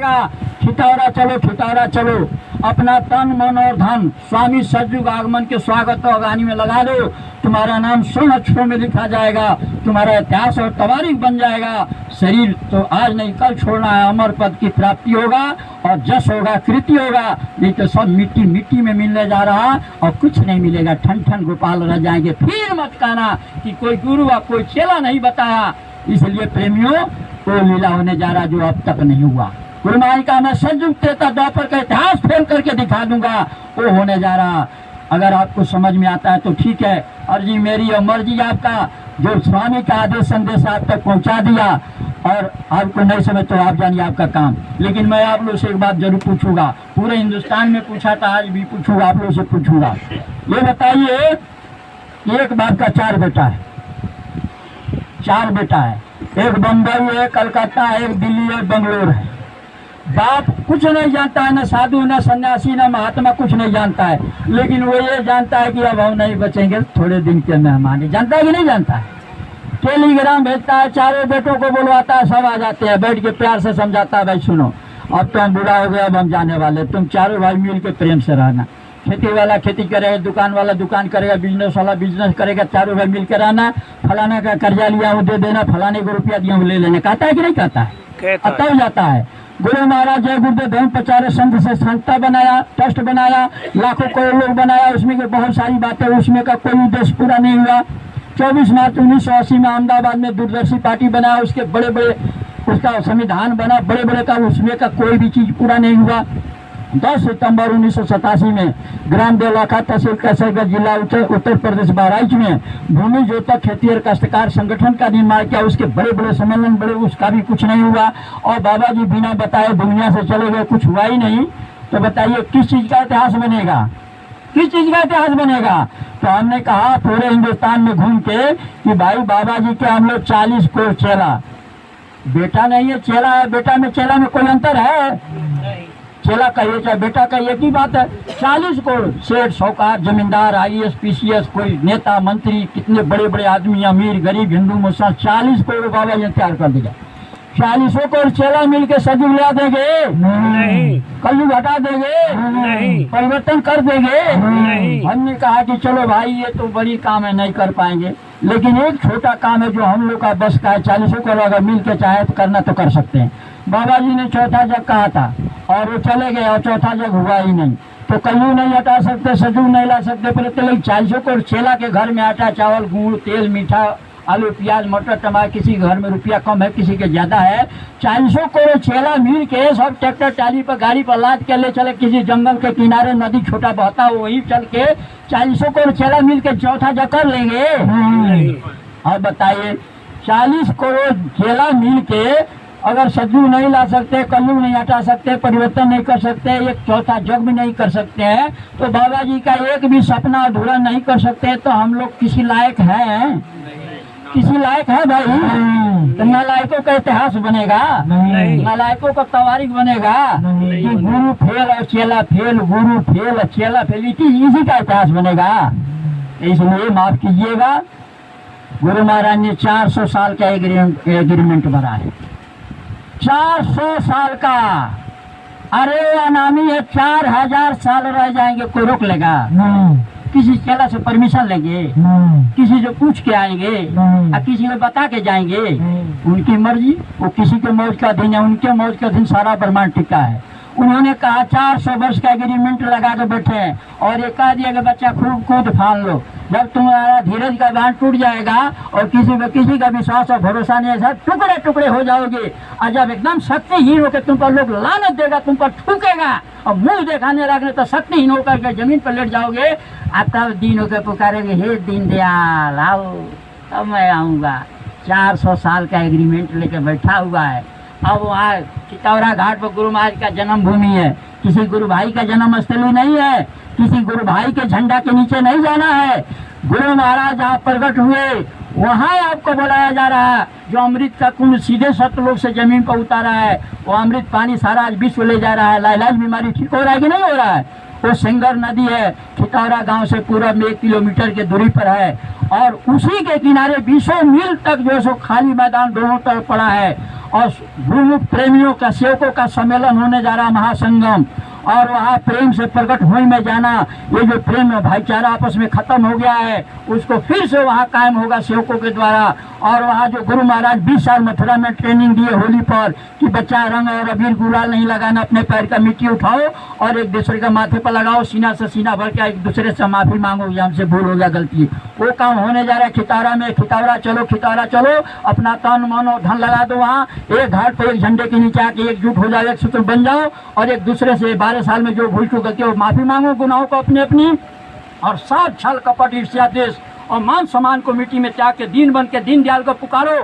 खिटौरा चलो खिटौरा चलो, अपना तन मन और धन स्वामी सतयुग आगमन के स्वागत और गानी में लगा दो। तुम्हारा नाम स्वर्ण अक्षरों में लिखा जाएगा, तुम्हारा इतिहास और तवारीख बन जाएगा। शरीर तो आज नहीं कल छोड़ना है, अमर पद की प्राप्ति होगा और जस होगा कृति होगा। नहीं तो सब मिट्टी मिट्टी में मिलने जा रहा और कुछ नहीं मिलेगा, ठन ठन गोपाल रह जाएंगे। फिर मत कहना कि कोई गुरु व कोई चेला नहीं बताया। इसलिए प्रेमियों, वो लीला होने जा रहा जो अब तक नहीं हुआ। गुरु महाराज का मैं सतयुग त्रेता द्वापर का इतिहास फेल करके दिखा दूंगा, वो होने जा रहा। अगर आपको समझ में आता है तो ठीक है, अर्जी मेरी और मर्जी आपका। जो स्वामी का आदेश संदेश आप तक पहुंचा दिया, और आपको नहीं समझ तो आप जानिए आपका काम। लेकिन मैं आप लोग से एक बात जरूर पूछूंगा, पूरे हिंदुस्तान में पूछा था, आज भी पूछूंगा, आप लोग से पूछूंगा। ये बताइए, एक बाप का 4 बेटा है, 4 बेटा है। एक बम्बई है, कलकत्ता है, एक दिल्ली है, बेंगलोर है। बाप कुछ नहीं जानता है, न साधु न सन्यासी न महात्मा, कुछ नहीं जानता है। लेकिन वो ये जानता है कि अब हम नहीं बचेंगे, थोड़े दिन के मेहमान। जानता है कि नहीं जानता है? टेलीग्राम भेजता है, 4 बेटों को बुलवाता है, सब आ जाते हैं, बैठ के प्यार से समझाता है, भाई सुनो अब तो हम बूढ़ा हो गए, अब हम जाने वाले, तुम 4 भाई मिल के प्रेम से रहना। खेती वाला खेती करेगा, दुकान वाला दुकान करेगा, बिजनेस वाला बिजनेस करेगा, 4 भाई मिल के रहना। फलाना का कर्जा लिया वो दे देना, फलाने को रुपया दिया वो ले लेना। कहता है कि नहीं कहता है? तब जाता है। गुरु महाराज जय गुरुदेव धर्म प्रचार संघ से संस्था बनाया, ट्रस्ट बनाया, लाखों करोड़ लोग बनाया, उसमें के बहुत सारी बातें, उसमें का कोई उद्देश्य पूरा नहीं हुआ। 24 मार्च 1980 में अहमदाबाद में दूरदर्शी पार्टी बनाया, उसके बड़े बड़े उसका संविधान बना, बड़े बड़े का, उसमें का कोई भी चीज पूरा नहीं हुआ। 10 सितंबर 1987 में ग्राम देवलाखा तहसील कैसरगंज जिला उत्तर प्रदेश बहराइच में भूमि जोतक खेती और काश्तकार संगठन का निर्माण किया। उसके बड़े बड़े सम्मेलन बड़े, उसका भी कुछ नहीं हुआ। और बाबा जी बिना बताए दुनिया से चले गए, कुछ हुआ ही नहीं। तो बताइए किस चीज का इतिहास बनेगा, किस चीज का इतिहास बनेगा? तो हमने कहा पूरे हिंदुस्तान में घूम के कि भाई बाबा जी के हम लोग 40 करोड़ चेला, बेटा नहीं है चेला है। बेटा में चेला में कोई अंतर है? चेला कहिए चाहे बेटा का एक ही बात है। 40 करोड़ सेठ साहूकार जमींदार IAS PCS कोई नेता मंत्री, कितने बड़े बड़े आदमी, अमीर गरीब हिंदू मुसलमान, 40 करोड़ बाबा जी तैयार कर दिया। 40 करोड़ चेला मिलके सतयुग ला देंगे? नहीं। कलयुग हटा देंगे? नहीं। परिवर्तन कर देंगे? नहीं। हमने कहा कि चलो भाई ये तो बड़ी काम है, नहीं कर पाएंगे, लेकिन एक छोटा काम है जो हम लोग का बस का है। 40 करोड़ अगर मिल के चाहे तो करना तो कर सकते हैं। बाबा जी ने चौथा जग कहा था और वो चले गए और चौथा जग हुआ ही नहीं। तो कलयुग नहीं हटा सकते, सतयुग नहीं ला सकते, पर 40 करोड़ चेला के घर में आटा चावल गुड़ तेल मीठा आलू प्याज मटर टमाटर, किसी के घर में रुपया कम है, किसी के ज्यादा है। 40 करोड़ चेला मिल के सब ट्रैक्टर टाली पर गाड़ी पर लाद के ले चले, किसी जंगल के किनारे नदी छोटा बहता हो वहीं चल के 40 करोड़ चेला मिल के चौथा जग कर लेंगे? और बताइए 40 करोड़ चेला मिल के अगर सतयुग नहीं ला सकते, कलयुग नहीं हटा सकते, परिवर्तन नहीं कर सकते, एक चौथा जग भी नहीं कर सकते हैं, तो बाबा जी का एक भी सपना अधूरा नहीं कर सकते, तो हम लोग किसी लायक हैं? किसी लायक है भाई? तो नालायकों का इतिहास बनेगा, नालायकों का तवारीख बनेगा कि गुरु फेल और चेला फेल, गुरु फेल और चेला फेल, इसी का इतिहास बनेगा। इसलिए माफ कीजिएगा, गुरु महाराज ने 400 साल का एग्रीमेंट भरा है। 400 साल का। अरे अनामी है, 4000 साल रह जाएंगे, कोई रोक लेगा? किसी चेला से परमिशन लेंगे? किसी से पूछ के आएंगे? किसी को बता के जाएंगे? उनकी मर्जी, वो किसी के मौज का दिन है, उनके मौज का दिन सारा ब्रह्मांड टिका है। उन्होंने कहा 400 वर्ष का एग्रीमेंट लगा के बैठे हैं और एक कह दिया कि बच्चा खूब कूद फान लो। जब तुम्हारा धीरज का बांध टूट जाएगा और किसी का विश्वास और भरोसा नहीं है, टुकड़े टुकड़े हो जाओगे। और जब एकदम शक्तिहीन होकर तुम पर लोग लानत देगा, तुम पर थूकेगा और मुंह दिखाने लगने, तो शक्तिहीन होकर के जमीन पर लेट जाओगे। अब तब दीन होकर पुकारेंगे, हे दीन दयाल आओ, तब मैं आऊँगा। 400 साल का एग्रीमेंट लेके बैठा हुआ है। अब वहाँ चितौरा घाट पर गुरु महाराज का जन्मभूमि है, किसी गुरु भाई का जन्म स्थली नहीं है, किसी गुरु भाई के झंडा के नीचे नहीं जाना है। गुरु महाराज जहाँ प्रकट हुए वहाँ आपको बुलाया जा रहा है। जो अमृत का कुंड सीधे सतलोक से जमीन पर उतारा है, वो अमृत पानी सारा आज विश्व ले जा रहा है। लाइलाज बीमारी ठीक हो रहा है कि नहीं हो रहा है? वो सिंगर नदी है, खितौरा गांव से पूरब में 1 किलोमीटर की दूरी पर है। और उसी के किनारे 20 मील तक जो है सो खाली मैदान दोनों तरफ पड़ा है। और गुरुमुख प्रेमियों का, सेवकों का सम्मेलन होने जा रहा, महासंगम। और वहाँ प्रेम से प्रकट होई में जाना, ये जो प्रेम भाईचारा आपस में खत्म हो गया है, उसको फिर से वहाँ कायम होगा सेवकों के द्वारा। और वहाँ जो गुरु महाराज 20 साल मथुरा में ट्रेनिंग दिए होली पर कि बच्चा रंग और अबीर गुलाल नहीं लगाना, अपने पैर का मिट्टी उठाओ और एक दूसरे के माथे पर लगाओ, सीना से सीना भर के एक दूसरे से माफी मांगो, ये हमसे भूल हो गया, गलती। वो काम होने जा रहा है खितौरा में। खितौरा चलो, अपना तन मन और धन लगा दो वहाँ, एक घाट पर एक झंडे के नीचे आके एकजुट हो जाओ, एक सूत्र बन जाओ और एक दूसरे से 12 साल में जो भूल चूक गलती हो माफी मांगो गुनाहों को अपनी। और सब छल कपट ईर्ष्या द्वेष और मान सम्मान को मिट्टी में त्याग के दीन बन के दीनदयाल को पुकारो,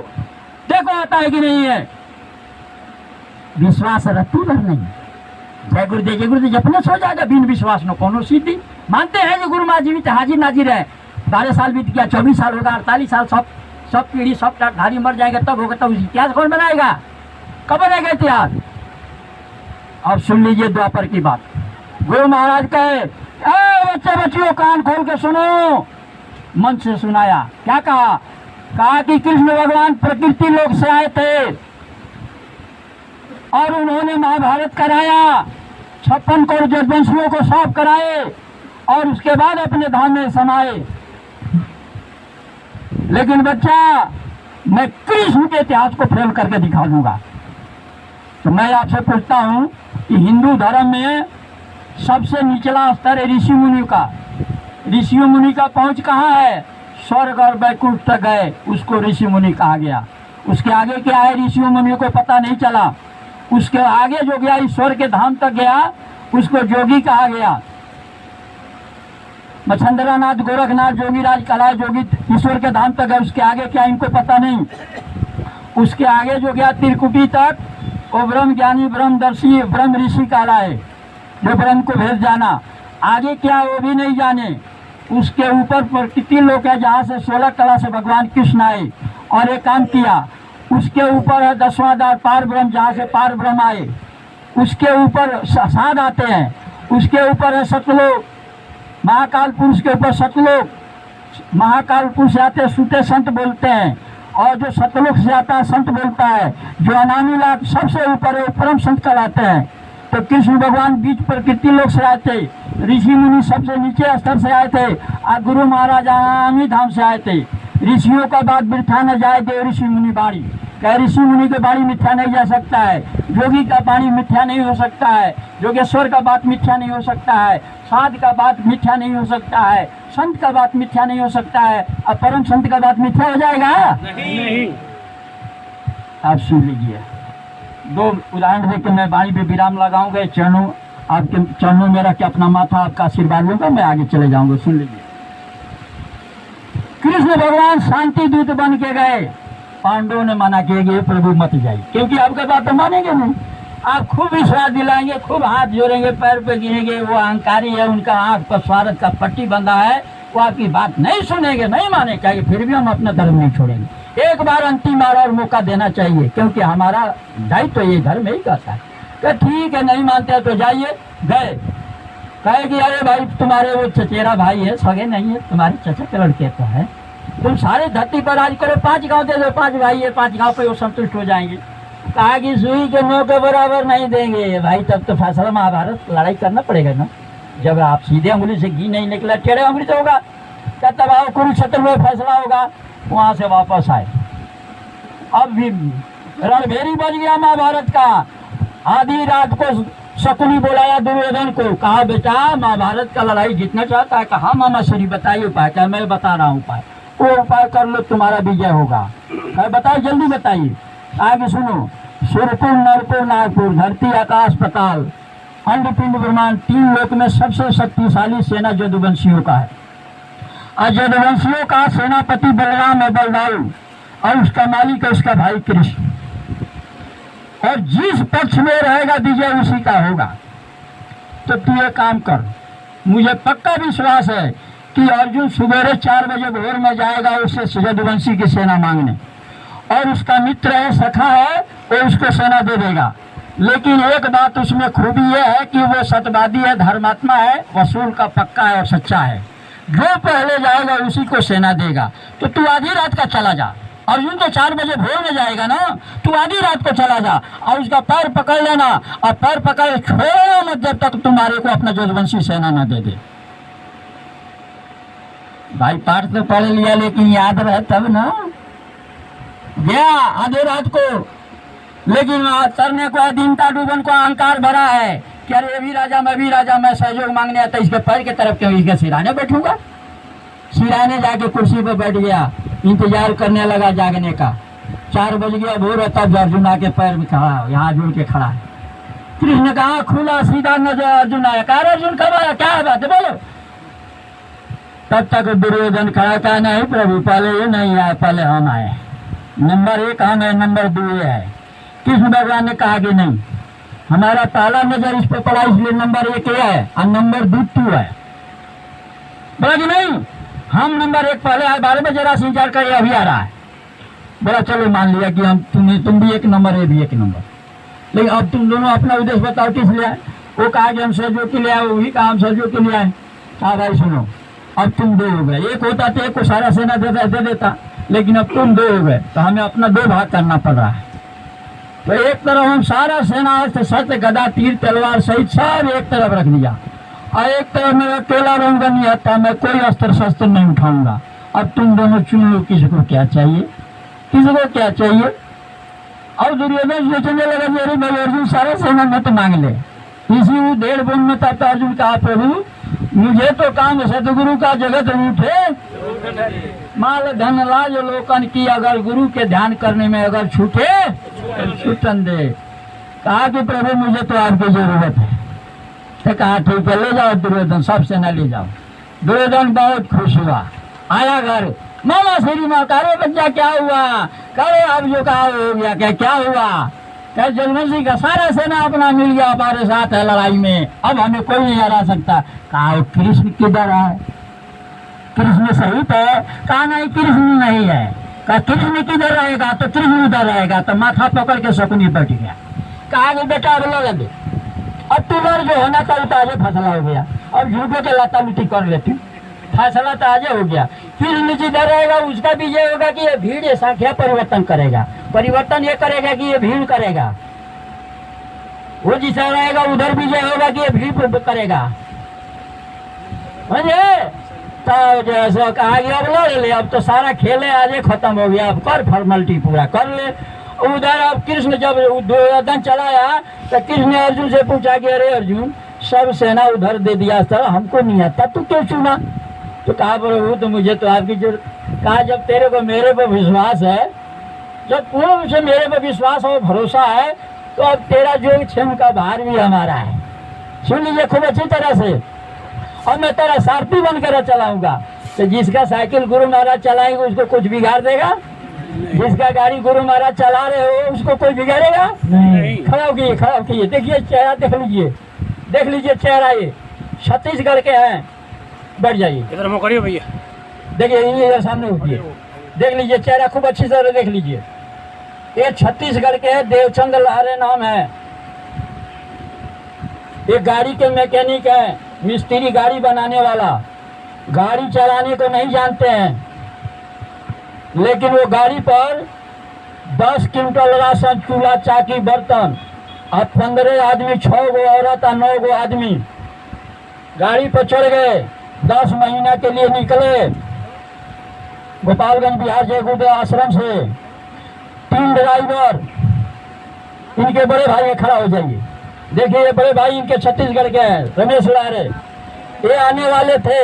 देखो आता है कि नहीं है। विश्वास रत्ती भर नहीं। जय गुरुदेव अपने सो जाएगा, बिन विश्वास न कोनो सीधी। मानते हैं जो गुरु माँ जीवित हाजिर नाजिर है। 12 साल बीत गया, 24 साल होगा, 48 साल, सब पीढ़ी सब धारी मर जाएगा, तब होगा, तब इतिहास कौन बनाएगा? कब बनेगा इतिहास? अब सुन लीजिए द्वापर की बात। गुरु महाराज कहे, बच्चे बच्चियों कान खोल के सुनो। मन से सुनाया। क्या कहा कि कृष्ण भगवान प्रकृति लोक से आए थे और उन्होंने महाभारत कराया, 56 करोड़ जगवंशियों को साफ कराए और उसके बाद अपने धाम में समाये। लेकिन बच्चा, मैं कृष्ण के इतिहास को फेल करके दिखा दूंगा। तो मैं आपसे पूछता हूं कि हिंदू धर्म में सबसे निचला स्तर है ऋषि मुनि का। ऋषि मुनि का पहुंच कहाँ है? स्वर्ग और वैकुंठ तक गए, उसको ऋषि मुनि कहा गया। उसके आगे क्या है ऋषि मुनियों को पता नहीं चला। उसके आगे जो गया ईश्वर के धाम तक गया, उसको जोगी कहा गया। मच्छंद्रनाथ, गोरखनाथ, जोगीराज, कलाय जोगी ईश्वर के धाम तक गए। उसके आगे क्या इनको पता नहीं। उसके आगे जो गया त्रिकुटी तक, वो ब्रह्म ज्ञानी, ब्रह्मदर्शी, ब्रह्म ऋषि कहलाए, जो ब्रह्म को भेद जाना। आगे क्या वो भी नहीं जाने। उसके ऊपर प्रकृति लोक है, जहाँ से 16 कला से भगवान कृष्ण आए और एक काम किया। उसके ऊपर है 10वां द्वार पार ब्रह्म, जहाँ से पार ब्रह्म आए। उसके ऊपर साध आते हैं। उसके ऊपर है सतलोक, महाकाल पुरुष के ऊपर सतलोक। महाकाल पुरुष से आते सूते संत बोलते हैं, और जो सतलोक से आता है संत बोलता है। जो अनामी लाख सबसे ऊपर है परम संत कहलाते हैं। तो कृष्ण भगवान बीच प्रकृति लोक से आए थे, ऋषि मुनि सबसे नीचे स्तर से आए थे, और गुरु महाराज अनामी धाम से आए थे। ऋषियों का बात मिथ्या न जाए, देव ऋषि मुनि बाणी। कह ऋषि मुनि के बाणी मिथ्या नहीं जा सकता है, जोगी का बाणी मिथ्या नहीं हो सकता है, योगेश्वर का बात मिथ्या नहीं हो सकता है, साध का बात मिथ्या नहीं हो सकता है, संत का बात मिथ्या नहीं हो सकता है। अब परम संत का बात मिथ्या हो जाएगा? नहीं। आप सुन लीजिए, 2 उदाहरण देकर मैं वाणी पे विराम लगाऊंगा। चरणों, आपके चरणों में रख के अपना माथा आपका आशीर्वाद लूंगा, मैं आगे चले जाऊंगा। सुन लीजिए। कृष्ण भगवान शांति दूत बन के गए। पांडवों ने मना किया कि प्रभु मत जाइए, क्योंकि आपका बात तो मानेंगे नहीं। आप खूब विश्वास दिलाएंगे, खूब हाथ जोड़ेंगे, पैर पे गिरेंगे। वो अहंकारी है, उनका आंख पर स्वार्थ का पट्टी बंधा है, वो आपकी बात नहीं सुनेंगे, नहीं मानेंगे। फिर भी हम अपना धर्म नहीं छोड़ेंगे। एक बार अंतिम बार और मौका देना चाहिए, क्योंकि हमारा दायित्व तो ये धर्म ही कहता है। तो ठीक है, नहीं मानते तो जाइए। गए, कहे कि अरे भाई तुम्हारे वो चचेरा भाई है, सगे नहीं है, तुम्हारे चचा के लड़के तो है, तुम सारे धरती पर राज करो, 5 गांव दे दो, 5 भाई है, 5 गांव पे वो संतुष्ट हो जाएंगे। कहा कि सुई के 9 के बराबर नहीं देंगे भाई, तब तो फैसला महाभारत लड़ाई करना पड़ेगा ना। जब आप सीधे उंगली से घी नहीं निकला, टेढ़े उंगली से होगा, तब आओ कुरुक्षेत्र में फैसला होगा। वहां से वापस आए। अब भी रणभेरी बज गया महाभारत का। आधी रात को शकुनी बुलाया दुर्योधन को, कहा बेटा महाभारत का लड़ाई जीतना चाहता है? कहा मामा श्री बताइए उपाय। क्या? मैं बता रहा हूँ उपाय, वो उपाय कर लो तुम्हारा विजय होगा। कहा बताइए, जल्दी बताइए। आगे सुनो। सुरपुर, नरपुर, नागपुर, धरती, आकाश, पाताल, अंडपिंड, ब्रह्मांड, 3 लोक में सबसे शक्तिशाली सेना यदुवंशियों का है। और यदुवंशियों का सेनापति बलराम है, बलदाऊ, और उसका मालिक है उसका भाई कृष्ण। और जिस पक्ष में रहेगा विजय उसी का होगा। तो तू ये काम कर, मुझे पक्का विश्वास है कि अर्जुन सुबह 4 बजे भोर में जाएगा उससे यदुवंशी की सेना मांगने, और उसका मित्र है, सखा है, वो उसको सेना दे देगा। लेकिन एक बात उसमें खूबी यह है कि वो सत्यवादी है, धर्मात्मा है, वसूल का पक्का है और सच्चा है। जो पहले जाएगा उसी को सेना देगा। तो तू आधी रात का चला जा, अर्जुन तो 4 बजे भोर में जाएगा ना, तू आधी रात को चला जा और उसका पैर पकड़ लेना, और पैर पकड़ छोड़ो मत जब तक तुम्हारे को अपना जोधवंशी सेना न दे दे। भाई पाठ तो पढ़ लिया लेकिन याद रहे तब ना। गया आधे रात को, लेकिन तरने को दीनता डूबन को अहंकार भरा है कि अरे ये भी राजा मैं सहयोग मांगने आता, इसके पैर के तरफ क्यों, इसके सिराने बैठूंगा। सिराने जाके कुर्सी पर बैठ गया, इंतजार करने लगा जागने का। 4 बज गया भोर, तब अर्जुन आके पैर में खड़ा, यहाँ जुड़ के खड़ा है। कृष्ण ने कहा खुला सीधा नजर अर्जुन आया, कहा अर्जुन कब आया, क्या बात है बोलो। तब तक दुर्योधन खड़ा, कहा नहीं प्रभु पहले ये नहीं आए, पहले हम आए, नंबर 1 हम है, नंबर 2 ये है। कृष्ण भगवान ने कहा कि नहीं, हमारा पहला नजर इस पर पड़ा, इसलिए नंबर 1 ये है और नंबर 2 तू है। बोला कि नहीं हम नंबर 1 पहले आए, 12 बजे रात इंतजार कर, अभी आ रहा है। बोला चलो मान लिया कि हम तुम भी 1 नंबर, ये भी 1 नंबर, लेकिन अब तुम दोनों अपना उद्देश्य बताओ किस लिए आए। वो कहा कि हम सहयोग के लिए आए, वही कहा हम सहयोग के लिए आए। कहा भाई सुनो, अब तुम 2 हो गए, 1 होता तो 1 को सारा सेना दे देता, लेकिन अब तुम 2 हो गए तो हमें अपना 2 भाग करना पड़ रहा है। तो एक तरफ हम सारा सेना अस्त्र शस्त्र गदा तीर तलवार सहित सब एक तरफ रख दिया, और एक तरफ मैं अकेला रहूंगा, नहीं आता, मैं कोई अस्त्र शस्त्र नहीं उठाऊंगा। अब तुम दोनों चुन लो किसको क्या चाहिए, किसको क्या चाहिए। और दुर्योधन सोचने लगा मेरे भाई अर्जुन सारा सेना मत मांग ले। इसी 1.5 बोन में तब अर्जुन कहा प्रभु मुझे तो काम सतगुरु का जगत रूठे, माल धन लाज लोकन की, अगर गुरु के ध्यान करने में अगर छूटे छूटन दे। कहा कि प्रभु मुझे तो आपकी जरूरत है। तो कहा ठीक है ले जाओ दुर्योधन, सब सेना ले जाओ। दुर्योधन बहुत खुश हुआ, आया घर, मामा श्री माँ करे बच्चा क्या हुआ, करे अब जो कहा हो गया, क्या हुआ, कह जगवंशी का सारा सेना अपना मिल गया, हमारे साथ है लड़ाई में, अब हमें कोई नहीं हरा सकता। कहा कृष्ण किधर है, कृष्ण सहित है। कहा नहीं कृष्ण नहीं है। कहा कृष्ण किधर रहेगा, तो कृष्ण उधर रहेगा। तो माथा पकड़ के शकुनी बैठ गया। कहा कि बेटा अब लगे, अब तुम्हारा जो होना था तो आजे फैसला हो गया, अब झूठे के लाता लुटी कर लेती, फैसला तो आजे हो गया। कृष्ण जिधर रहेगा उसका भी ये होगा कि ये भीड़ ये संख्या परिवर्तन करेगा, परिवर्तन ये करेगा कि ये भीड़ करेगा। वो जिसे रहेगा उधर भी ये होगा कि ये भीड़ करेगा। तो जैसा कहा गया अब लड़ ले, अब तो सारा खेले आज खत्म हो गया, अब कर फॉर्मेलिटी पूरा कर ले। उधर अब कृष्ण जब दुर्योधन चलाया तो कृष्ण ने अर्जुन से पूछा कि अरे अर्जुन सब सेना उधर दे दिया था, हमको नहीं आता, तू क्यों चुना। तो कहा प्रभु तो मुझे तो आपकी जरूरत। कहा जब तेरे को मेरे पर विश्वास है, जब पूर्ण से मेरे पर विश्वास और भरोसा है, तो अब तेरा जो क्षण का भार भी हमारा है। सुन लीजिए खूब अच्छी तरह से, और मैं तेरा सारथी बनकर चलाऊंगा। तो जिसका साइकिल गुरु महाराज चलाएंगे उसको कुछ बिगाड़ देगा, जिसका गाड़ी गुरु महाराज चला रहे हो उसको कोई बिगाड़ेगा नहीं। खड़ा होइए, देखिए चेहरा देख लीजिए चेहरा, ये छत्तीसगढ़ के हैं। बैठ जाइए इधर मुँह करिए भैया, देखिए इधर सामने उठिए, देख लीजिए चेहरा खूब अच्छी तरह देख लीजिए। ये छत्तीसगढ़ के हैं, देवचंद लहरे नाम है। एक गाड़ी के मैकेनिक है, मिस्त्री गाड़ी बनाने वाला, गाड़ी चलाने को नहीं जानते हैं, लेकिन वो गाड़ी पर 10 क्विंटल राशन, चूल्हा चाकी बर्तन, और 15 आदमी, 6 गो औरत और 9 गो आदमी गाड़ी पर चढ़ गए। 10 महीना के लिए निकले गोपालगंज बिहार जय गुरुदेव आश्रम से। 3 ड्राइवर, इनके बड़े भाई खड़ा हो जाइए, देखिए ये बड़े भाई इनके छत्तीसगढ़ के हैं, रमेश लारे। ये आने वाले थे,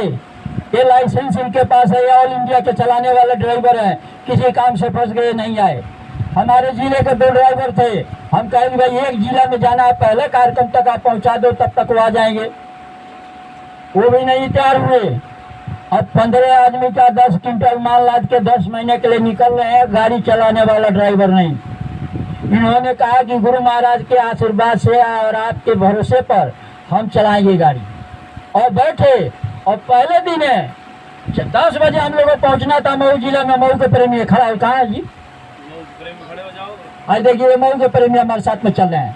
ये लाइसेंस इनके पास है, ये ऑल इंडिया के चलाने वाले ड्राइवर हैं, किसी काम से फंस गए नहीं आए। हमारे जिले के 2 ड्राइवर थे, हम कहेंगे भाई एक जिला में जाना है, पहले कार्यक्रम तक आप पहुंचा दो, तब तक वो आ जाएंगे। वो भी नहीं तैयार हुए। अब 15 आदमी का 10 क्विंटल माल लाद के 10 महीने के लिए निकल रहे हैं, गाड़ी चलाने वाला ड्राइवर नहीं। इन्होंने कहा कि गुरु महाराज के आशीर्वाद से और आपके भरोसे पर हम चलाएंगे गाड़ी, और बैठे। और पहले दिन है 10 बजे हम लोगों को पहुंचना था मऊ जिला में। मऊ के प्रेमी खड़ा है, कहाँ है जी? आज देखिए मऊ के प्रेमी हमारे साथ में चल रहे हैं।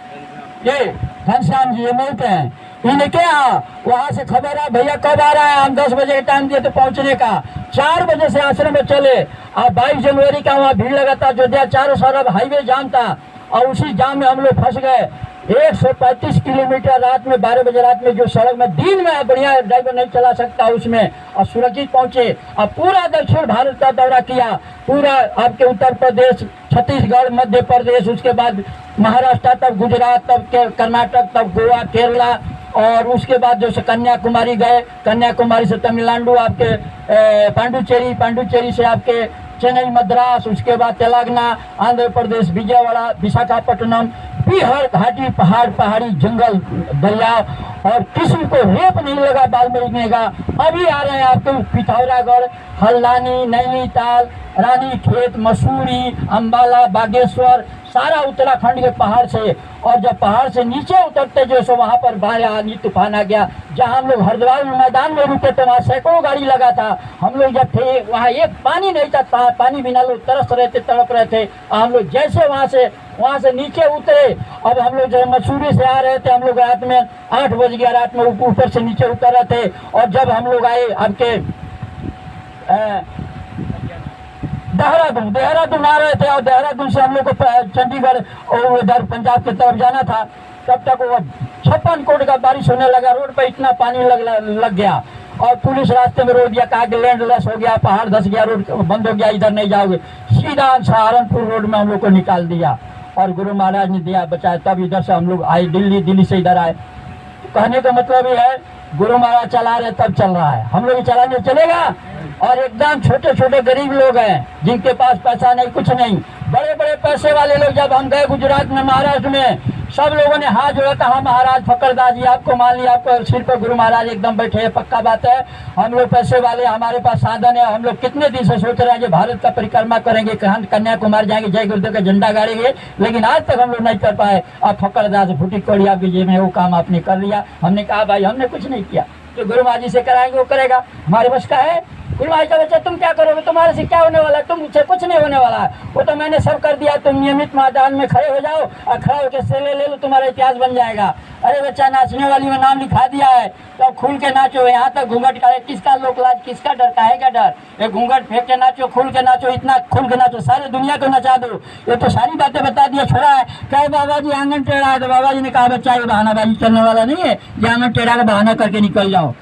ये घनश्याम जी ये मिलते हैं, इनके यहाँ वहाँ से खबर है भैया कब आ रहा है, हम 10 बजे का टाइम दिए तो पहुँचने का, 4 बजे से आश्रम में चले। और 22 जनवरी का वहाँ भीड़ लगा था, अयोध्या चारों तरफ हाईवे जाम था, और उसी जाम में हम लोग फंस गए। 135 किलोमीटर रात में 12 बजे रात में जो सड़क में दिन में बढ़िया ड्राइवर नहीं चला सकता उसमें, और सुरक्षित पहुंचे। अब पूरा दक्षिण भारत का दौरा किया, पूरा आपके उत्तर प्रदेश, छत्तीसगढ़, मध्य प्रदेश, उसके बाद महाराष्ट्र, तब गुजरात, तब कर्नाटक, तब गोवा, केरला, और उसके बाद जो कन्याकुमारी गए, कन्याकुमारी से तमिलनाडु, आपके पांडुचेरी, पांडुचेरी से आपके चेन्नई, मद्रास, उसके बाद तेलंगाना, आंध्र प्रदेश, विजयवाड़ा, विशाखापट्टनम, बिहार घाटी, पहाड़ी जंगल, दरिया, और किसी को रेप नहीं लगा बाल मिलने का। अभी आ रहे हैं आपको पिथौरागढ़, हल्द्वानी, नैनीताल, रानीखेत, मसूरी, अंबाला, बागेश्वर, सारा उत्तराखंड के पहाड़ से। और जब पहाड़ से नीचे उतरते जो सो वहाँ पर बाढ़ आनी, तूफान आ गया। जहाँ हम लोग हरिद्वार मैदान में रुके थे वहाँ सैकड़ों गाड़ी लगा था। हम लोग जब थे वहाँ एक पानी नहीं था, पानी बिना लोग तरस रहे थे, तड़प रहे थे। हम लोग जैसे वहाँ से नीचे उतरे, अब हम लोग जो मसूरी से आ रहे थे, हम लोग रात में 8 बज गया, रात में ऊपर से नीचे उतर रहे थे। और जब हम लोग आए आपके देहरादून आ रहे थे, और देहरादून से हम लोग को चंडीगढ़ और उधर पंजाब की तरफ जाना था, तब तक वो 56 कोट का बारिश होने लगा। रोड पे इतना पानी लग गया, और पुलिस रास्ते में रोक दिया, कहा कि लैंडलेस हो गया, पहाड़ धस गया, रोड बंद हो गया, इधर नहीं जाओगे। सीधा सहारनपुर रोड में हम लोग को निकाल दिया, और गुरु महाराज ने दिया बचाया। तब इधर से हम लोग आए, दिल्ली से इधर आए। कहने का मतलब ये है, गुरु महाराज चला रहे तब चल रहा है, हम लोग चलाने चलेगा। और एकदम छोटे छोटे गरीब लोग हैं जिनके पास पैसा नहीं, कुछ नहीं। बड़े बड़े पैसे वाले लोग, जब हम गए गुजरात में, महाराष्ट्र में, सब लोगों ने हाथ जोड़ा था, हाँ महाराज फकरदास जी आपको मान लिया, आपको सिर पर गुरु महाराज एकदम बैठे हैं, पक्का बात है। हम लोग पैसे वाले, हमारे पास साधन है, हम लोग कितने दिन से सोच रहे हैं कि भारत का परिक्रमा करेंगे, कन्याकुमारी जाएंगे, जय गुरुदेव का झंडा गाड़ेंगे, लेकिन आज तक हम लोग नहीं कर पाए। अब फकरदास फूटी कौड़ी आपकी जेब में, वो काम आपने कर लिया। हमने कहा भाई हमने कुछ नहीं किया, तो गुरु महाराज जी से कराएंगे, वो करेगा, हमारे बस का है। गुरु महाराज का बच्चा तुम क्या करोगे, तुम्हारे से क्या होने वाला है, तुमसे कुछ नहीं होने वाला है, वो तो मैंने सब कर दिया। तुम नियमित मैदान में खड़े हो जाओ, और खड़ा होकर सेले ले लो, तुम्हारा इतिहास बन जाएगा। अरे बच्चा नाचने वाली में नाम लिखा दिया है, तो खुल के नाचो। यहाँ तक घूंघट करे, किसका लोक लाज, किसका डर, काहे का डर। ये घूंघट फेंक के नाचो, खुल के नाचो, इतना खुल के नाचो, सारे दुनिया को नचा दो। ये तो सारी बातें बता दिया, छोड़ा है। कहे बाबा जी आंगन टेढ़ा है, तो बाबा जी ने कहा बच्चा ये बहानाबाजी करने वाला नहीं है, ये आंगन टेढ़ा का बहाना करके निकल जाओ।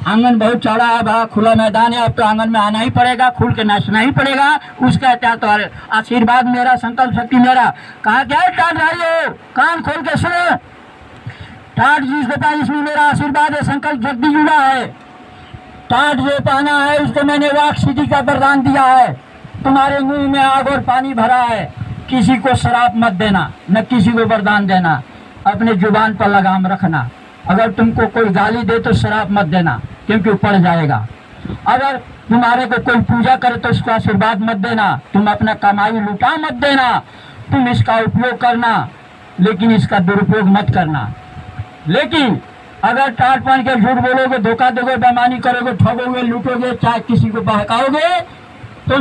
आंगन बहुत चौड़ा है, बड़ा खुला मैदान है, अब तो आंगन में आना ही पड़ेगा, खुल के नाचना ही पड़ेगा। उसका क्या तो आशीर्वाद मेरा, संकल्प शक्ति मेरा। कहा क्या है टाट भाई हो, कान खोल के सुनो। टाट जिसके पास, इसमें मेरा आशीर्वाद है, संकल्प शक्ति जुड़ा है। टाट जो पाना है उसको मैंने वाक सिद्धि का वरदान दिया है। तुम्हारे मुंह में आग और पानी भरा है, किसी को शराब मत देना, न किसी को वरदान देना, अपने जुबान पर लगाम रखना। अगर तुमको कोई गाली दे तो शराब मत देना, क्योंकि पड़ जाएगा। अगर तुम्हारे को कोई पूजा करे तो उसको आशीर्वाद मत देना, तुम अपना कमाई लुटा मत देना, तुम इसका उपयोग करना, लेकिन इसका दुरुपयोग मत करना। लेकिन अगर टाट पहन के झूठ बोलोगे, धोखा दोगे, बेईमानी करोगे, ठगोगे, लूटोगे, चाहे किसी को बहकाओगे, तो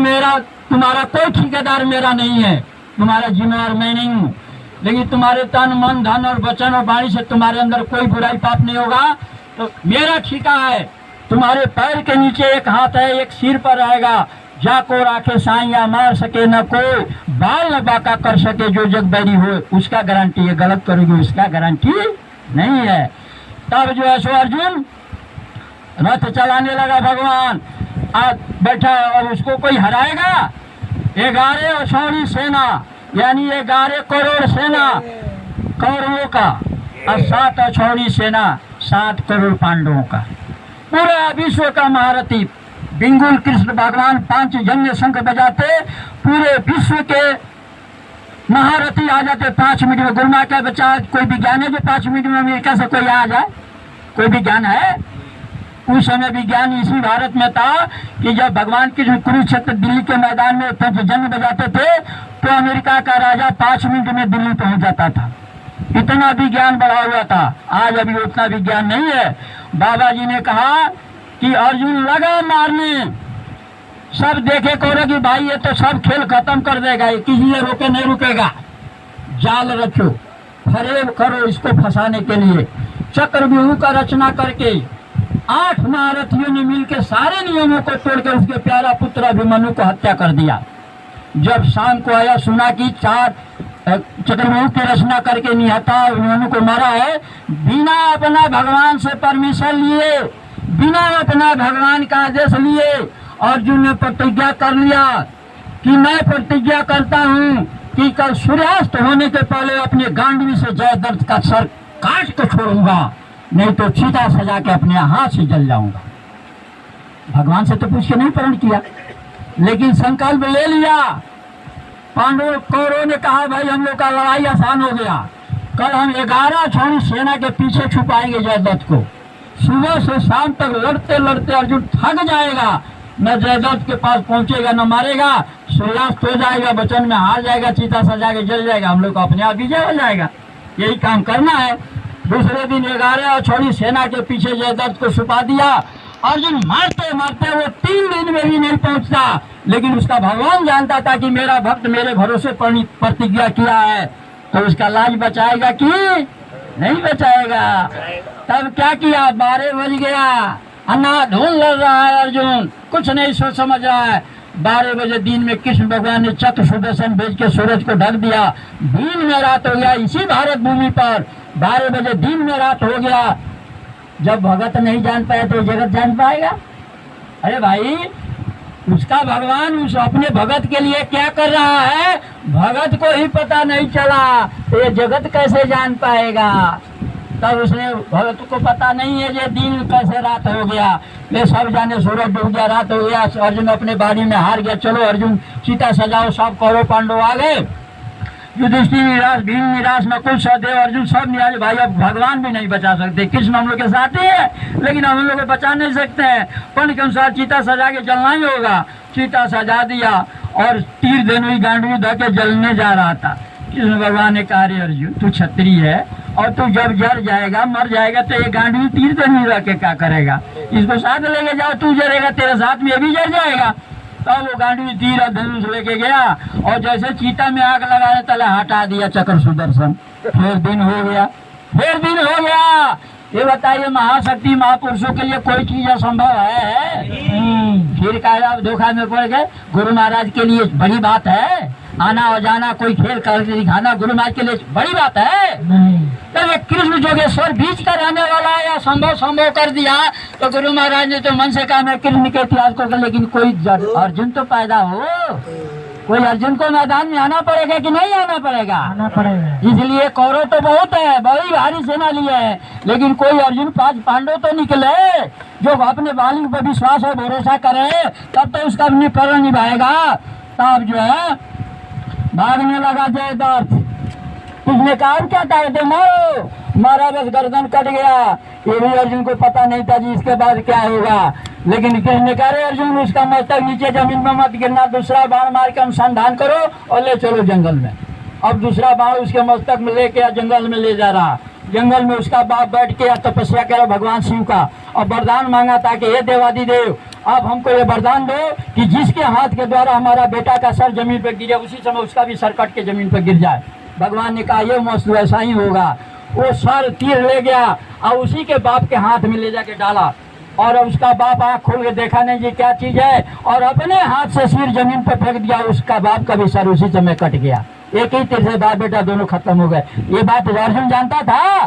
तुम्हारा कोई ठेकेदार मेरा नहीं है, तुम्हारा जिम्मेदार मैं नहीं हूँ। लेकिन तुम्हारे तन, मन, धन और वचन और वाणी से तुम्हारे अंदर कोई बुराई पाप नहीं होगा, तो मेरा ठिका है। तुम्हारे पैर के नीचे एक हाथ है, एक सिर पर रहेगा। जाको राखे साइया, मार सके न कोई, बाल न बाका कर सके जो जग बैरी हो, उसका गारंटी है। गलत करोगे उसका गारंटी नहीं है। तब जो है सो अर्जुन रथ चलाने लगा, भगवान आज बैठा और उसको कोई हराएगा। 11 अक्षौणी सेना, यानी 11 करोड़ सेना कौरवों का, और 7 अक्षौणी सेना 7 करोड़ पांडवों का। पूरा विश्व का महारथी बिंगुल कृष्ण भगवान 5 जन्य शंख बजाते, पूरे विश्व के महारथी आ जाते 5 मिनट में। गुरुमा का बच्चा, कोई विज्ञान है जो 5 मिनट में अमेरिका से कोई आ जाए? कोई विज्ञान है? उस समय विज्ञान इसी भारत में था कि जब भगवान कृष्ण कुरुक्षेत्र दिल्ली के मैदान में 5 जन्य बजाते थे, तो अमेरिका का राजा 5 मिनट में दिल्ली पहुंच जाता था। इतना विज्ञान बढ़ा हुआ था। आज अभी उतना विज्ञान नहीं है। बाबा जी ने कहा कि अर्जुन लगा मारने, सब देखे करो कि भाई ये तो सब खेल खत्म कर देगा, ये किसी से रोके नहीं रुकेगा। जाल रचो, फरेब करो इसको फंसाने के लिए। चक्रव्यूह का रचना करके 8 महारथियों ने मिलकर सारे नियमों को तोड़कर उसके प्यारा पुत्र अभिमन्यु को हत्या कर दिया। जब शाम को आया, सुना कि 4 चक्रव्यूह की रचना करके निहत्था अभिमन्यु को मारा है, बिना अपना भगवान से परमिशन लिए, बिना अपना भगवान का आदेश लिए अर्जुन ने प्रतिज्ञा कर लिया कि मैं प्रतिज्ञा करता हूँ कि कल सूर्यास्त होने के पहले अपने गांडवी से जयद्रथ का सर काट के छोड़ूंगा, नहीं तो चीता सजा के अपने हाथ से जल जाऊंगा। भगवान से तो पूछ के नहीं प्रण किया, लेकिन संकल्प ले लिया। पांडव कौरवों ने कहा भाई हम लोग का लड़ाई आसान हो गया, कल हम 11 छोड़ी सेना के पीछे छुपाएंगे जयद्रथ को। सुबह से शाम तक लड़ते लड़ते अर्जुन थक जाएगा, न जयद्रथ के पास पहुंचेगा न मारेगा, सूर्यास्त हो जाएगा, वचन में हार जाएगा, चीता सजा के जल जाएगा, हम लोग को अपने आप विजय हो जाएगा। यही काम करना है। दूसरे दिन 11 छोड़ी सेना के पीछे जयद्रथ को छुपा दिया। अर्जुन मारते मारते वो 3 दिन में भी नहीं पहुंचता, लेकिन उसका भगवान जानता था कि मेरा भक्त मेरे भरोसे प्रतिज्ञा किया है, तो उसका लाज बचाएगा कि नहीं बचाएगा। तब क्या किया, 12 बज गया, अंधाधुंध लड़ रहा है अर्जुन, कुछ नहीं सोच समझ रहा है। 12 बजे दिन में कृष्ण भगवान ने चक्र सुदर्शन भेज के सूरज को ढक दिया। दिन में रात हो गया इसी भारत भूमि पर। 12 बजे दिन में रात हो गया। जब भगत नहीं जान पाया तो जगत जान पाएगा? अरे भाई, उसका भगवान उस अपने भगत के लिए क्या कर रहा है, भगत को ही पता नहीं चला तो ये जगत कैसे जान पाएगा। तब उसने भगत को पता नहीं है ये दिन कैसे रात हो गया, ये सब जाने सूरज डूब गया, रात हो गया, अर्जुन अपने बाड़ी में हार गया। चलो अर्जुन सीता सजाओ, सब कौरव पांडव आ गए। युधिष्ठिर निराश, भीम निराश, नकुल सहदेव अर्जुन सब निराश। भाई अब भगवान भी नहीं बचा सकते, कृष्ण हम लोग के साथ ही है, लेकिन हम लोग को बचा नहीं सकते हैं। पंड के अनुसार चीता सजा के जलना ही होगा। चीता सजा दिया और तीर धनुष गांडवी धके जलने जा रहा था। कृष्ण भगवान ने कहा अरे अर्जुन तू क्षत्रिय है और तू जब जल जाएगा मर जाएगा तो ये गांडवी तीर धनुष रख के क्या करेगा, इसको साथ लेके जाओ, तू जलेगा तेरे साथ में ये भी जल जाएगा। तब वो गांडवी तीर और धनुष लेके गया और जैसे चीता में आग लगाने तले हटा दिया चक्र सुदर्शन। फिर दिन हो गया, फिर दिन हो गया। ये बताइए महाशक्ति महापुरुषों के लिए कोई चीज असंभव है? फिर कहा धोखा में पड़ गए। गुरु महाराज के लिए बड़ी बात है, आना और जाना कोई खेल करके दिखाना गुरु महाराज के लिए बड़ी बात है? तो ये कृष्ण जोगेश्वर बीच का रहने वाला है, संभव संभव कर दिया। तो गुरु महाराज ने तो मन से कहा मैं कृष्ण के इतिहास को, लेकिन कोई अर्जुन तो पैदा हो, कोई अर्जुन को मैदान में आना पड़ेगा कि नहीं आना पड़ेगा? आना पड़ेगा। इसलिए कौरव तो बहुत है, बड़ी भारी सेना ली है, लेकिन कोई अर्जुन 5 पांडव तो निकले जो अपने बालिक पर विश्वास और भरोसा करे, तब तो उसका प्रण निभाएगा। तब जो है भागने लगा जयद्रथ। उसने कहा क्या ताकते मारो, मारा बस गर्दन कट गया। ये भी अर्जुन को पता नहीं था जी इसके बाद क्या होगा, लेकिन कृष्ण ने कहा अर्जुन उसका मस्तक नीचे जमीन में मत गिरना, दूसरा बाण मार के अनुसंधान करो और ले चलो जंगल में। अब दूसरा बाण उसके मस्तक में लेके जंगल में ले जा रहा। जंगल में उसका बाप बैठ के तपस्या करा भगवान शिव का और वरदान मांगा था कि हे देवादिदेव आप हमको ये वरदान दो कि जिसके हाथ के द्वारा हमारा बेटा का सर जमीन पर गिरे उसी समय उसका भी सर कट के जमीन पर गिर जाए। भगवान ने कहा ये मस्त वैसा ही होगा। वो सर तीर ले गया और उसी के बाप के हाथ में ले जाके डाला और उसका बाप आँख खोल के देखा नहीं जी क्या चीज है, और अपने हाथ से सिर जमीन पर फेंक दिया। उसका बाप का भी सर उसी समय कट गया। एक ही तीर से बाप बेटा दोनों खत्म हो गए। ये बात अर्जुन जानता था,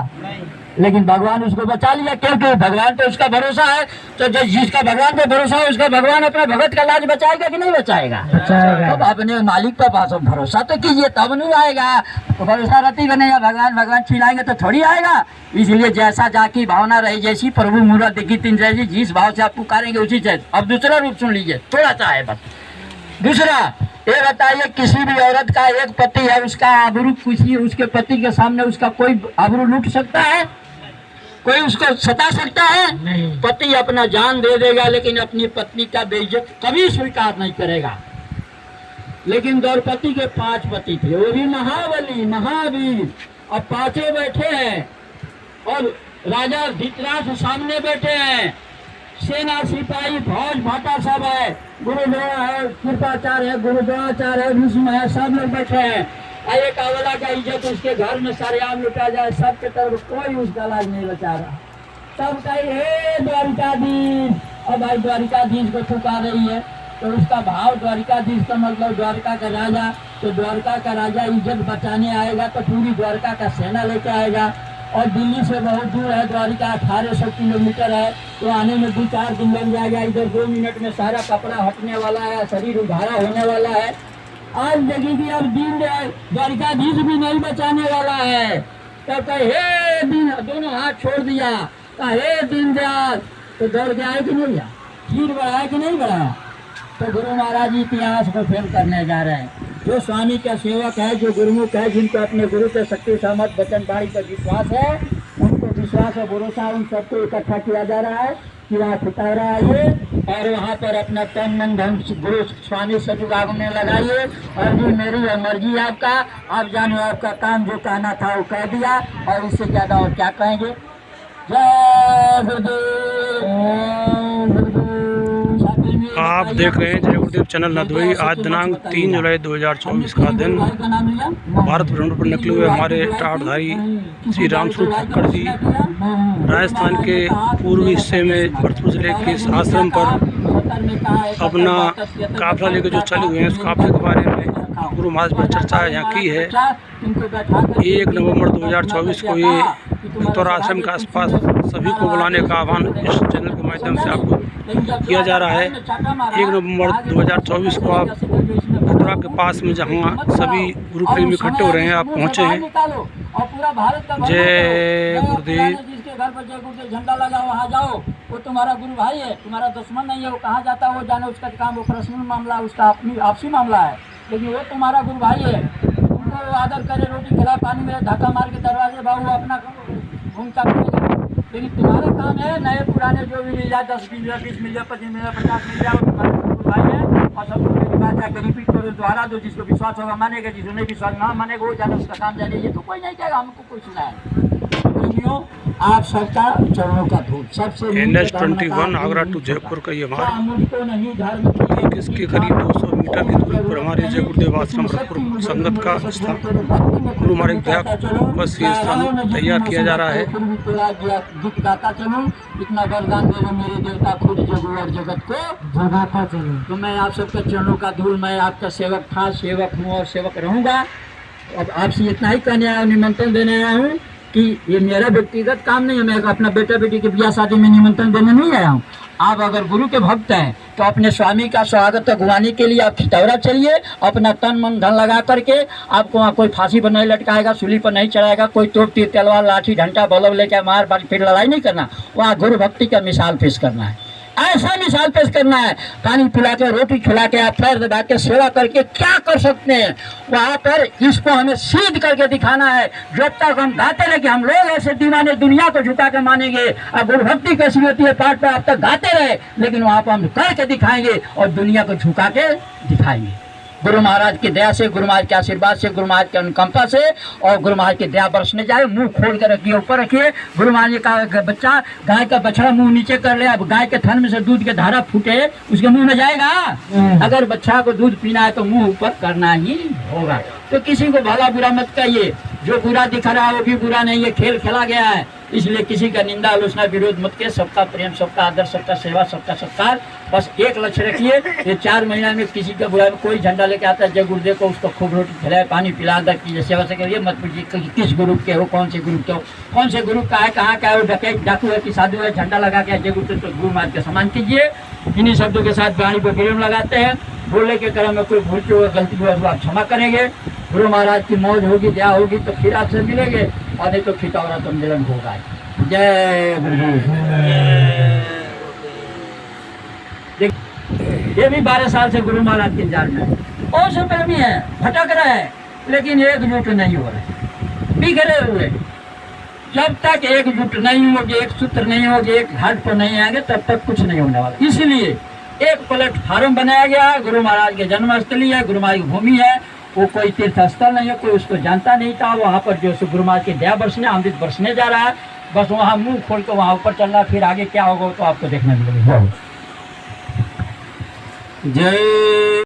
लेकिन भगवान उसको बचा लिया, क्योंकि भगवान पे उसका भरोसा है। तो जिसका भगवान पे भरोसा है उसका भगवान अपना भगत का लाज बचाएगा कि नहीं बचाएगा? बचाएगा। तो अपने मालिक पर भरोसा तो कीजिए तब नहीं आएगा। तो भरोसा रहती बनेगा, भगवान भगवान चिल्लाएंगे तो थोड़ी आएगा। इसलिए जैसा जाकी भावना रही, जैसी प्रभु मूर्त देखी तीन जैसी, जिस भाव से आप पुकारेंगे उसी से। अब दूसरा रूप सुन लीजिए, थोड़ा सा है बस। दूसरा ये बताइए किसी भी औरत का एक पति है, उसका आबरू किसी उसके पति के सामने उसका कोई आबरू लूट सकता है? कोई उसको सता सकता है? नहीं। पति अपना जान दे देगा लेकिन अपनी पत्नी का बेइज्जत कभी स्वीकार नहीं करेगा। लेकिन द्रौपदी के 5 पति थे, वो भी महाबली महावीर, अब 5 बैठे हैं और राजा धृतराष्ट्र सामने बैठे हैं। सेना सिपाही फौज भाटा सब है, गुरु द्रोण है, कृपाचार्य है, गुरु द्रोणाचार्य है, भीष्म है, सब लोग बैठे हैं। एक अवला का इज्जत उसके घर में सरेआम लुटा जाए, सबके तरफ कोई उसका लाज नहीं बचा रहा। सब कही हे द्वारिकाधीश, और भाई द्वारिकाधीश को ठुका रही है तो उसका भाव द्वारिकाधीश का मतलब द्वारका का राजा, तो द्वारका का राजा इज्जत बचाने आएगा तो पूरी द्वारका का सेना लेके आएगा। और दिल्ली से बहुत दूर है द्वारिका, 1800 किलोमीटर है, तो आने में 2-4 दिन लग जाएगा। इधर 2 मिनट में सारा कपड़ा हटने वाला है, शरीर उघाड़ा होने वाला है। आज लगेगी अब दीन द्वारिकाधीश भी नहीं बचाने वाला है। तो कहे हे दीन, दोनों हाथ छोड़ दिया, कहा हे दीनदयाल, तो दौड़ के आए कि नहीं गया, भीड़ बढ़ाया कि नहीं बढ़ाया। तो गुरु महाराज इतिहास को फेल करने जा रहे हैं। जो स्वामी का सेवक है, जो गुरुमुख है, जिनको अपने गुरु के शक्ति सामर्थ वचन वाणी पर विश्वास है, उनको विश्वास और भरोसा उन सबको इकट्ठा किया जा रहा है कि वहाँ ठिकारा आइए और वहाँ पर अपना तन मन धन गुरु स्वामी सतयुग आगमन में लगाइए। और जी मेरी है मर्जी आपका, आप जानो आपका काम जो कहना था वो कह दिया, और इससे ज़्यादा और क्या कहेंगे। जय गुरुदेव। आप देख रहे हैं जय गुरुदेव चैनल नदवई। आज दिनांक 3 जुलाई 2024 का दिन भारत भ्रमण पर निकले हुए हमारे टाटधारी श्री रामस्वरूप ठक्कर जी राजस्थान के पूर्वी हिस्से में भरतपुर जिले के इस आश्रम पर अपना काफिला लेकर जो चले हुए हैं, उस काफिले के बारे में गुरु महाराज पर चर्चा यहाँ की है। 1 नवंबर 2024 को ये उत्तर आश्रम के आसपास सभी को बुलाने का आह्वान इस चैनल के माध्यम से आपको किया जा रहा है। 1 नवंबर 2024 को आप खतरा के पास में जहाँ सभी गुरु प्रेमी इकट्ठे हो रहे हैं, आप पहुँचे हैं। जय गुरुदेव। जिसके घर पर जय गुरुदेव झंडा लगा वहाँ जाओ, वो तुम्हारा गुरु भाई है, तुम्हारा दुश्मन नहीं है। वो कहाँ जाता है वो जाने, उसका काम वो पर्सनल मामला, उसका अपनी आपसी मामला है, लेकिन वो तुम्हारा गुरु भाई है। उनको आदर करे, रोटी खिला, पानी में धक्का मार के दरवाजे बाबू अपना घूमता करेगा। लेकिन तुम्हारा काम है नए पुराने जो भी मिल जाए, 10 मिल जाए, 20 मिल जाए, 25 मिल जाए, 50 मिल जाए, वो तुम्हारा गुरु भाई है। और सब लोग मेरी बात जाकर रिपीट करो, दोहरा दो, जिसको विश्वास होगा मानेगा, जिसको नहीं विश्वास ना मानेगा वो जाने उसका काम जाने। ये तो कोई नहीं कहेगा, हमको कोई सुना है। आप सबका चरणों का धूप सबसे NH-21 आगरा टू जयपुर का ये हमारे इसके करीब 200 मीटर की दूरी पर हमारे जय गुरुदेव आश्रम भरतपुर संगत का स्थान गुरु महाराज दया बस ये स्थान तैयार किया जा रहा है। इतना वरदान दे मेरे देवता, खुद जगू और जगत को जगाता चलो। तो मैं आप सबके चरणों का धूल, मैं आपका सेवक था, सेवक हूँ और सेवक रहूँगा। अब आपसे इतना ही कहने आया, निमंत्रण देने आया हूँ कि ये मेरा व्यक्तिगत काम नहीं है। मैं अपना बेटा बेटी के ब्याह शादी में निमंत्रण देने नहीं आया हूँ। आप अगर गुरु के भक्त हैं तो अपने स्वामी का स्वागत गुवाने के लिए आप खितौरा चलिए, अपना तन मन धन लगा करके। आपको वहाँ कोई फांसी पर नहीं लटकाएगा, सूली पर नहीं चढ़ाएगा, कोई तोप तीर तलवार लाठी डंडा बल्लभ लेकर मार बार फिर लड़ाई नहीं करना। वहाँ गुरु भक्ति का मिसाल पेश करना है, ऐसा मिसाल पेश करना है। पानी पिला के, रोटी खिला के, आप पैर दबा के सेवा करके क्या कर सकते हैं वहाँ पर, इसको हमें सिद्ध करके दिखाना है। जब तक हम गाते रहे कि हम लोग ऐसे दीवाने दुनिया को झुका के मानेंगे, अब गुरु भक्ति कैसी होती है पाठ पे आप तक गाते रहे, लेकिन वहाँ पर हम करके दिखाएंगे और दुनिया को झुका के दिखाएंगे। गुरु महाराज की दया से, गुरु महाराज के आशीर्वाद से, गुरु महाराज के अनुकंपा से, और गुरु महाराज की दया बरसने जाए। मुंह खोल कर रखिए, ऊपर रखिए। गुरु महाराज का बच्चा गाय का बछड़ा मुंह नीचे कर ले, अब गाय के थन में से दूध के धारा फूटे, उसके मुंह में जाएगा। अगर बच्चा को दूध पीना है तो मुंह ऊपर करना ही होगा। तो किसी को भला बुरा मत कहिए, जो बुरा दिख रहा है वो भी बुरा नहीं है, खेल खेला गया है, इसलिए किसी का निंदा आलोचना विरोध मत के। सबका प्रेम, सबका आदर, सबका सेवा, सबका सत्कार, बस एक लक्ष्य रखिए। ये 4 महीना में किसी का बुरा, कोई झंडा लेके आता है जय गुरुदेव को, उसको खूब रोटी खिलाए, पानी पिला, अंदर कीजिए, सेवा से करिए। मत पूछिए किस ग्रुप के हो, कौन से ग्रुप के हो, कौन से ग्रुप का है, कहाँ का है, वो डकैत डाकू है कि साधु है, झंडा लगा के जय गुरुदेव तो गुरु महाराज का सम्मान कीजिए। इन्हीं शब्दों के साथ वाणी पर प्रेम लगाते हैं। बोलने के क्रम में कोई भूल चूक गलती हुआ तो आप क्षमा करेंगे। गुरु महाराज की मौज होगी, दया होगी तो फिर आपसे मिलेंगे, और नहीं तो खिटौरा तो मिलन होगा। जय गुरुदेव। ये भी 12 साल से गुरु महाराज के इंतजार में और सब प्रेमी है, भटक रहे हैं, लेकिन एकजुट नहीं हो रहे, बिखरे हुए। जब तक एकजुट नहीं होगी, एक सूत्र नहीं होगी, एक घाट पर नहीं आएंगे, तब तक कुछ नहीं होने वाला। इसलिए एक प्लेटफार्म बनाया गया है। गुरु महाराज के जन्मस्थली है, गुरु महाराज की भूमि है, वो कोई तीर्थ स्थल नहीं है, कोई उसको जानता नहीं था। वहाँ पर जो सो गुरु महाराज की दया बरसने, अमृत बरसने जा रहा है। बस वहाँ मुंह खोल कर वहाँ ऊपर चलना, फिर आगे क्या होगा तो आपको देखने मिलेगा। जय